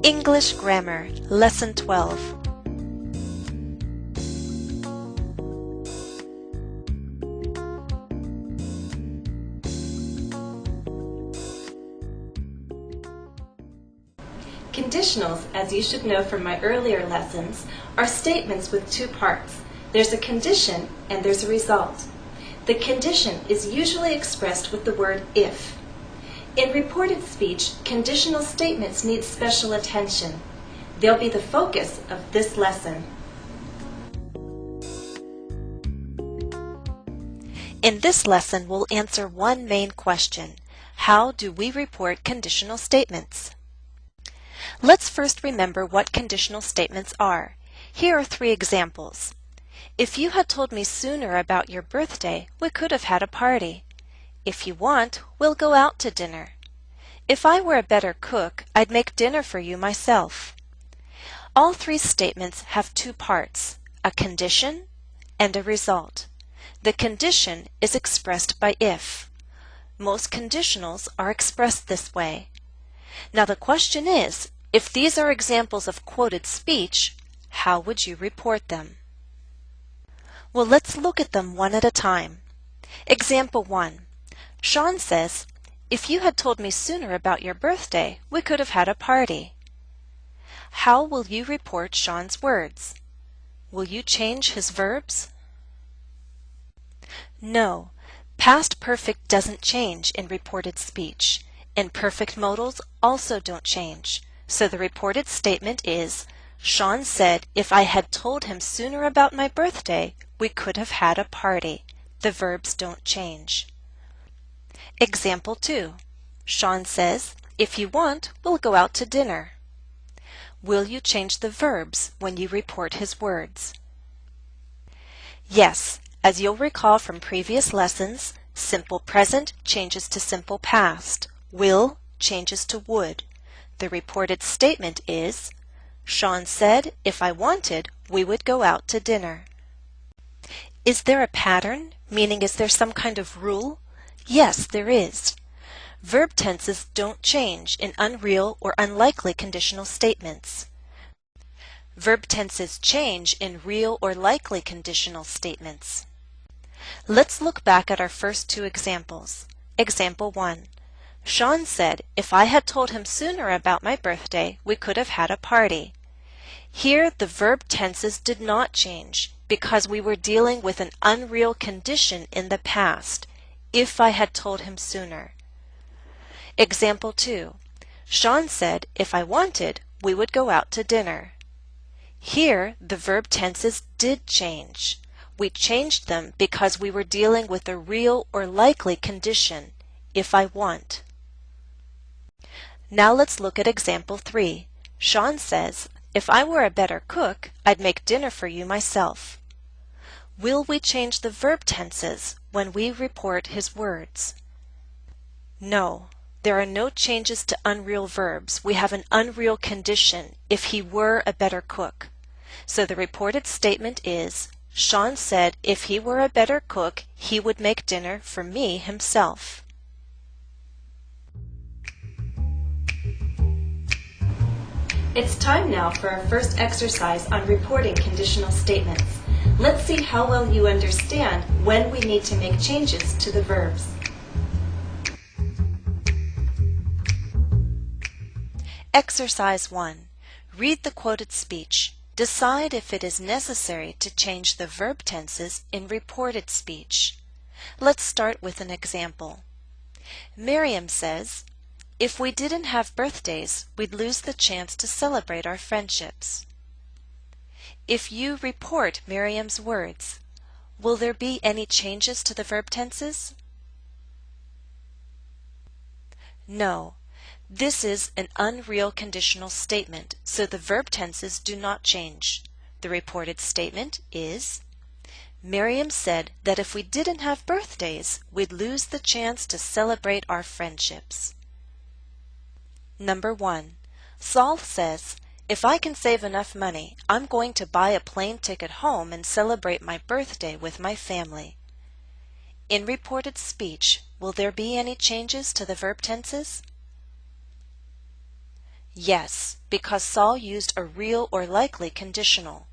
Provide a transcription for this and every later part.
English Grammar, Lesson 12. Conditionals, as you should know from my earlier lessons, are statements with two parts. There's a condition and there's a result. The condition is usually expressed with the word if. In reported speech, conditional statements need special attention. They'll be the focus of this lesson. In this lesson, we'll answer one main question. How do we report conditional statements? Let's first remember what conditional statements are. Here are 3 examples. If you had told me sooner about your birthday, we could have had a party. If you want, we'll go out to dinner. If I were a better cook, I'd make dinner for you myself. All 3 statements have 2 parts, a condition and a result. The condition is expressed by if. Most conditionals are expressed this way. Now the question is, if these are examples of quoted speech, how would you report them? Well, let's look at them one at a time. Example 1. Sean says, "If you had told me sooner about your birthday, we could have had a party." How will you report Sean's words? Will you change his verbs? No. Past perfect doesn't change in reported speech, and perfect modals also don't change. So the reported statement is, Sean said, "If I had told him sooner about my birthday, we could have had a party." The verbs don't change. Example 2. Sean says, "If you want, we'll go out to dinner." Will you change the verbs when you report his words? Yes, as you'll recall from previous lessons, simple present changes to simple past. Will changes to would. The reported statement is, Sean said, "If I wanted, we would go out to dinner." Is there a pattern? Meaning, is there some kind of rule? Yes, there is. Verb tenses don't change in unreal or unlikely conditional statements. Verb tenses change in real or likely conditional statements. Let's look back at our first 2 examples. Example 1. Sean said, "If I had told him sooner about my birthday, we could have had a party." Here, the verb tenses did not change because we were dealing with an unreal condition in the past, if I had told him sooner. Example 2. Sean said, "If I wanted, we would go out to dinner." Here, the verb tenses did change. We changed them because we were dealing with a real or likely condition, if I want. Now let's look at example 3. Sean says, "If I were a better cook, I'd make dinner for you myself." Will we change the verb tenses when we report his words? No, there are no changes to unreal verbs. We have an unreal condition, "if he were a better cook." So the reported statement is, Sean said, "If he were a better cook, he would make dinner for me himself." It's time now for our first exercise on reporting conditional statements. Let's see how well you understand when we need to make changes to the verbs. Exercise 1. Read the quoted speech. Decide if it is necessary to change the verb tenses in reported speech. Let's start with an example. Miriam says, "If we didn't have birthdays, we'd lose the chance to celebrate our friendships." If you report Miriam's words, will there be any changes to the verb tenses? No. This is an unreal conditional statement, so the verb tenses do not change. The reported statement is, Miriam said that if we didn't have birthdays, we'd lose the chance to celebrate our friendships. Number 1. Saul says, "If I can save enough money, I'm going to buy a plane ticket home and celebrate my birthday with my family." In reported speech, will there be any changes to the verb tenses? Yes, because Saul used a real or likely conditional.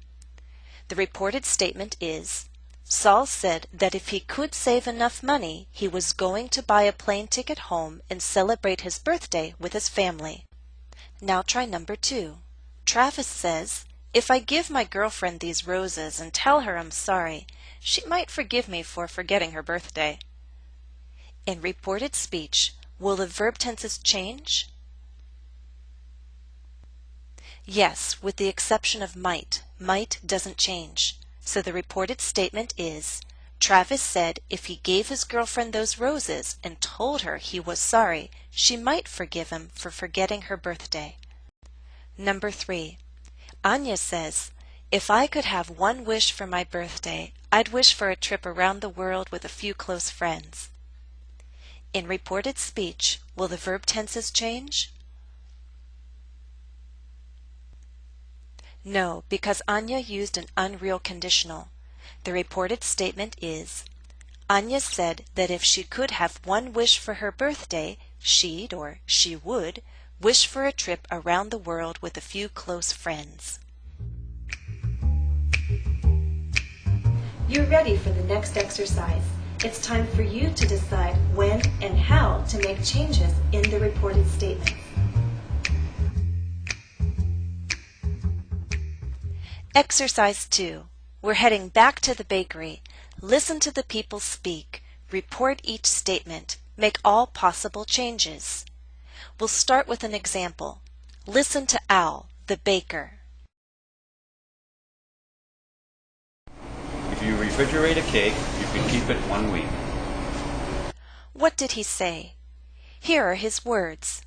The reported statement is, Saul said that if he could save enough money, he was going to buy a plane ticket home and celebrate his birthday with his family. Now try number 2. Travis says, if I give my girlfriend these roses and tell her I'm sorry, she might forgive me for forgetting her birthday. In reported speech, will the verb tenses change? Yes, with the exception of might. Might doesn't change. So the reported statement is, Travis said if he gave his girlfriend those roses and told her he was sorry, she might forgive him for forgetting her birthday. Number 3. Anya says, if I could have one wish for my birthday, I'd wish for a trip around the world with a few close friends. In reported speech, will the verb tenses change? No, because Anya used an unreal conditional. The reported statement is, Anya said that if she could have one wish for her birthday, she'd, or she would, wish for a trip around the world with a few close friends. You're ready for the next exercise. It's time for you to decide when and how to make changes in the reported statements. Exercise 2. We're heading back to the bakery. Listen to the people speak. Report each statement. Make all possible changes. We'll start with an example. Listen to Al, the baker. If you refrigerate a cake, you can keep it 1 week. What did he say? Here are his words.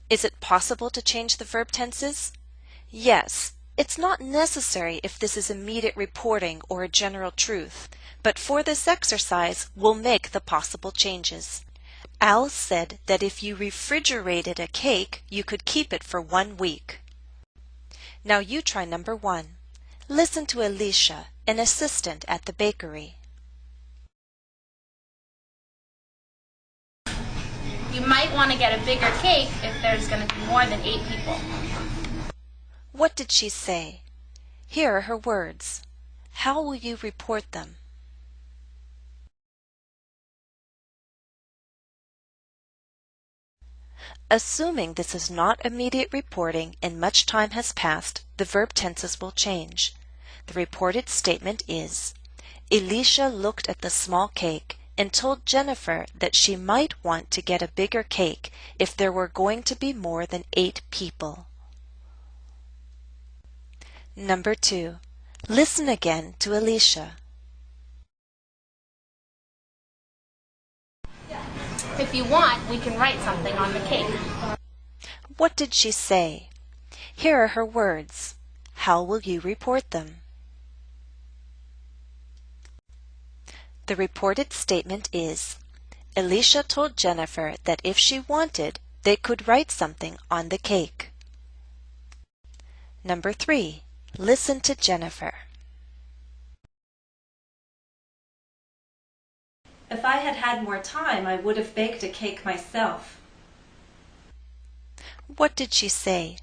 Is it possible to change the verb tenses? Yes. It's not necessary if this is immediate reporting or a general truth, but for this exercise, we'll make the possible changes. Al said that if you refrigerated a cake, you could keep it for 1 week. Now you try number 1. Listen to Alicia, an assistant at the bakery. You might want to get a bigger cake if there's going to be more than 8 people. What did she say? Here are her words. How will you report them? Assuming this is not immediate reporting and much time has passed, the verb tenses will change. The reported statement is, Elisha looked at the small cake and told Jennifer that she might want to get a bigger cake if there were going to be more than 8 people. Number 2. Listen again to Alicia. If you want, we can write something on the cake. What did she say? Here are her words. How will you report them? The reported statement is, Alicia told Jennifer that if she wanted, they could write something on the cake. Number 3. Listen to Jennifer. If I had had more time, I would have baked a cake myself. What did she say?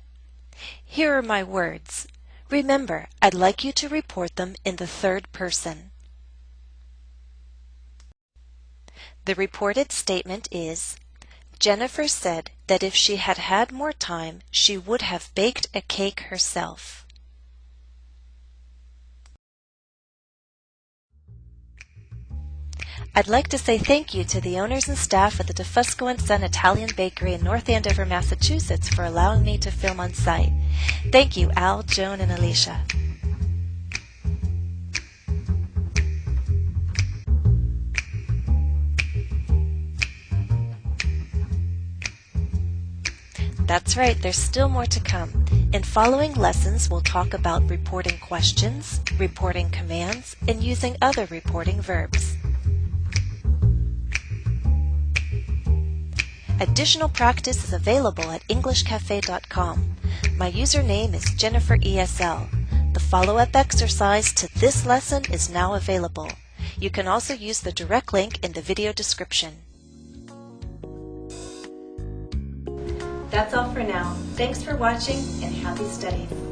Here are my words. Remember, I'd like you to report them in the third person. The reported statement is, Jennifer said that if she had had more time, she would have baked a cake herself. I'd like to say thank you to the owners and staff at the DeFusco & Son Italian Bakery in North Andover, Massachusetts for allowing me to film on site. Thank you, Al, Joan, and Alicia. That's right, there's still more to come. In following lessons, we'll talk about reporting questions, reporting commands, and using other reporting verbs. Additional practice is available at EnglishCafe.com. My username is JenniferESL. The follow-up exercise to this lesson is now available. You can also use the direct link in the video description. That's all for now. Thanks for watching and happy studies.